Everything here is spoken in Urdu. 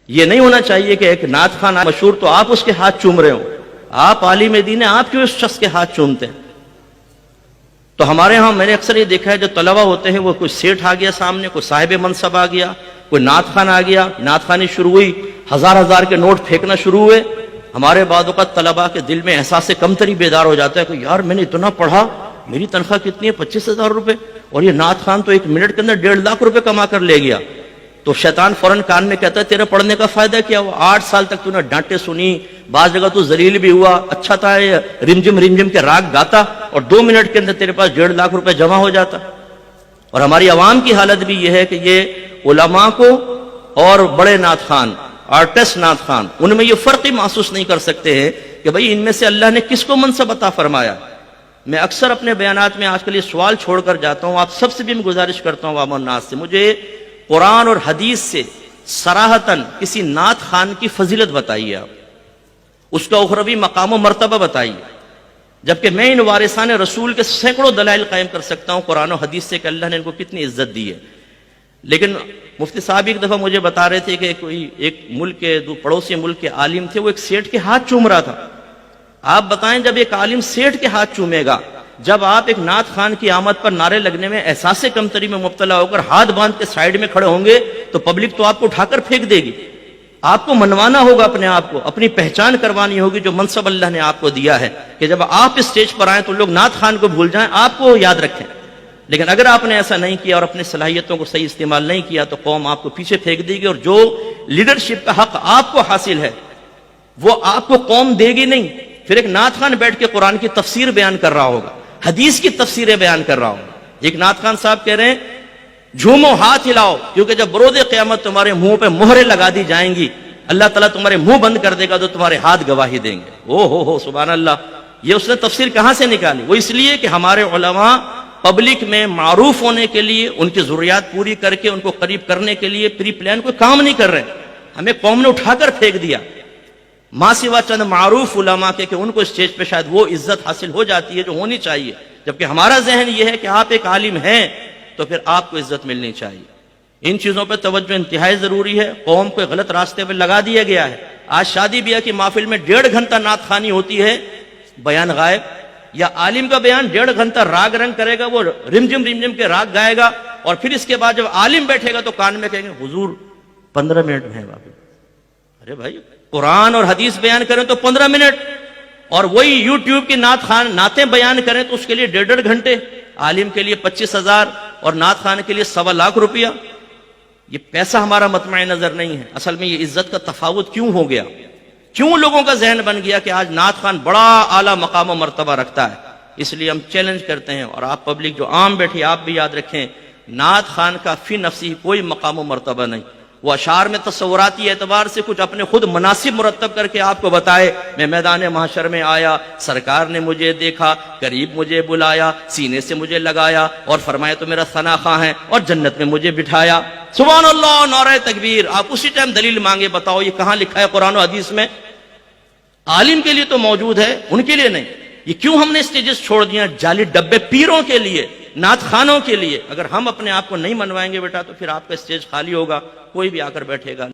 یہ نہیں ہونا چاہیے کہ ایک نعت خان مشہور تو آپ اس کے ہاتھ چوم رہے ہو. آپ عالم دین ہیں, آپ کیوں اس شخص کے ہاتھ چومتے ہیں؟ تو ہمارے ہاں میں نے اکثر یہ دیکھا ہے جو طلبہ ہوتے ہیں وہ کوئی سیٹھ آ گیا سامنے, کوئی صاحب منصب آ گیا, کوئی نعت خان آ گیا, نعت خوانی شروع ہوئی, ہزار ہزار کے نوٹ پھینکنا شروع ہوئے. ہمارے بعد اوقات طلبہ کے دل میں احساس کمتری بیدار ہو جاتا ہے کہ یار میں نے اتنا پڑھا, میری تنخواہ کتنی ہے 25,000 روپے, اور یہ نعت خان تو 1 منٹ کے اندر 1.5 لاکھ روپے کما کر لے گیا. تو شیطان فوراً کان میں کہتا ہے تیرے پڑھنے کا فائدہ کیا ہوا؟ 8 سال تک تو نے ڈانٹے سنی, بعض جگہ تو ذلیل بھی ہوا, اچھا تھا یہ رمجم کے راگ گاتا, اور 2 منٹ کے اندر تیرے پاس 1.5 لاکھ روپے جمع ہو جاتا. اور ہماری عوام کی حالت بھی یہ ہے کہ یہ علماء کو اور بڑے نعت خان, آرٹسٹ نعت خان, ان میں یہ فرق ہی محسوس نہیں کر سکتے ہیں کہ بھئی ان میں سے اللہ نے کس کو منصب عطا فرمایا. میں اکثر اپنے بیانات میں آج کل یہ سوال چھوڑ کر جاتا ہوں, آپ سب سے بھی میں گزارش کرتا ہوں عوام الناس سے, مجھے قرآن اور حدیث سے صراحتاً کسی نعت خان کی فضیلت بتائیے, آپ اس کا اخروی مقام و مرتبہ بتائیے, جبکہ میں ان وارثان رسول کے سینکڑوں دلائل قائم کر سکتا ہوں قرآن و حدیث سے کہ اللہ نے ان کو کتنی عزت دی ہے. لیکن مفتی صاحب ایک دفعہ مجھے بتا رہے تھے کہ کوئی ایک ملک کے پڑوسی ملک کے عالم تھے, وہ ایک سیٹھ کے ہاتھ چوم رہا تھا. آپ بتائیں جب ایک عالم سیٹھ کے ہاتھ چومے گا, جب آپ ایک نعت خان کی آمد پر نعرے لگنے میں احساس کمتری میں مبتلا ہو کر ہاتھ باندھ کے سائیڈ میں کھڑے ہوں گے تو پبلک تو آپ کو اٹھا کر پھینک دے گی. آپ کو منوانا ہوگا اپنے آپ کو, اپنی پہچان کروانی ہوگی جو منصب اللہ نے آپ کو دیا ہے, کہ جب آپ اس سٹیج پر آئیں تو لوگ نعت خان کو بھول جائیں, آپ کو یاد رکھیں. لیکن اگر آپ نے ایسا نہیں کیا اور اپنی صلاحیتوں کو صحیح استعمال نہیں کیا تو قوم آپ کو پیچھے پھینک دے گی, اور جو لیڈرشپ کا حق آپ کو حاصل ہے وہ آپ کو قوم دے گی نہیں. پھر ایک نعت خان بیٹھ کے قرآن کی تفسیر بیان کر رہا ہوگا, حدیث کی تفسیریں بیان کر رہا ہوگا. ایک نعت خان صاحب کہہ رہے ہیں جھومو ہاتھ ہلاؤ, کیونکہ جب برود قیامت تمہارے منہ پہ مہریں لگا دی جائیں گی, اللہ تعالیٰ تمہارے منہ بند کر دے گا تو تمہارے ہاتھ گواہی دیں گے. ہو سبحان اللہ. یہ اس نے تفسیر کہاں سے نکالی؟ وہ اس لیے کہ ہمارے علماء پبلک میں معروف ہونے کے لیے, ان کی ضروریات پوری کر کے ان کو قریب کرنے کے لیے پری پلان کوئی کام نہیں کر رہے. ہمیں قوم نے اٹھا کر پھینک دیا, ماں سوا چند معروف علماء کے, کہ ان کو اسٹیج پہ شاید وہ عزت حاصل ہو جاتی ہے جو ہونی چاہیے. جبکہ ہمارا ذہن یہ ہے کہ آپ ایک عالم ہیں تو پھر آپ کو عزت ملنی چاہیے. ان چیزوں پہ توجہ انتہائی ضروری ہے. قوم کو غلط راستے پہ لگا دیا گیا ہے. آج شادی بیاہ کی محفل میں 1.5 گھنٹہ نعت خوانی ہوتی ہے, بیان غائب, یا عالم کا بیان 1.5 گھنٹہ راگ رنگ کرے گا, وہ رمجم کے راگ گائے گا, اور پھر اس کے بعد جب عالم بیٹھے گا تو کان میں کہیں گے حضور 15 منٹ میں ہے واپس. ارے بھائی قرآن اور حدیث بیان کریں تو 15 منٹ, اور وہی یوٹیوب کی نعتیں بیان کریں تو اس کے لیے 1.5 گھنٹے, عالم کے لیے 25,000 اور نعت خان کے لیے 1.25 لاکھ روپیہ. یہ پیسہ ہمارا مطمع نظر نہیں ہے. اصل میں یہ عزت کا تفاوت کیوں ہو گیا؟ کیوں لوگوں کا ذہن بن گیا کہ آج نعت خان بڑا اعلیٰ مقام و مرتبہ رکھتا ہے؟ اس لیے ہم چیلنج کرتے ہیں, اور آپ پبلک جو عام بیٹھی آپ بھی یاد رکھیں, نعت خان کا فی نفسی کوئی مقام و مرتبہ نہیں. وہ اشعار میں تصوراتی اعتبار سے کچھ اپنے خود مناسب مرتب کر کے آپ کو بتائے, میں میدان محشر میں آیا, سرکار نے مجھے دیکھا, قریب مجھے بلایا, سینے سے مجھے لگایا, اور فرمایا تو میرا ثنا خواں ہے, اور جنت میں مجھے بٹھایا. سبحان اللہ, نعرہ تکبیر. آپ اسی ٹائم دلیل مانگے, بتاؤ یہ کہاں لکھا ہے قرآن و حدیث میں؟ عالم کے لیے تو موجود ہے, ان کے لیے نہیں. یہ کیوں ہم نے اسٹیجز چھوڑ دیا جعلی ڈبے پیروں کے لیے, نعت خانوں کے لیے؟ اگر ہم اپنے آپ کو نہیں منوائیں گے بیٹا تو پھر آپ کا اسٹیج خالی ہوگا, کوئی بھی آ کر بیٹھے گا.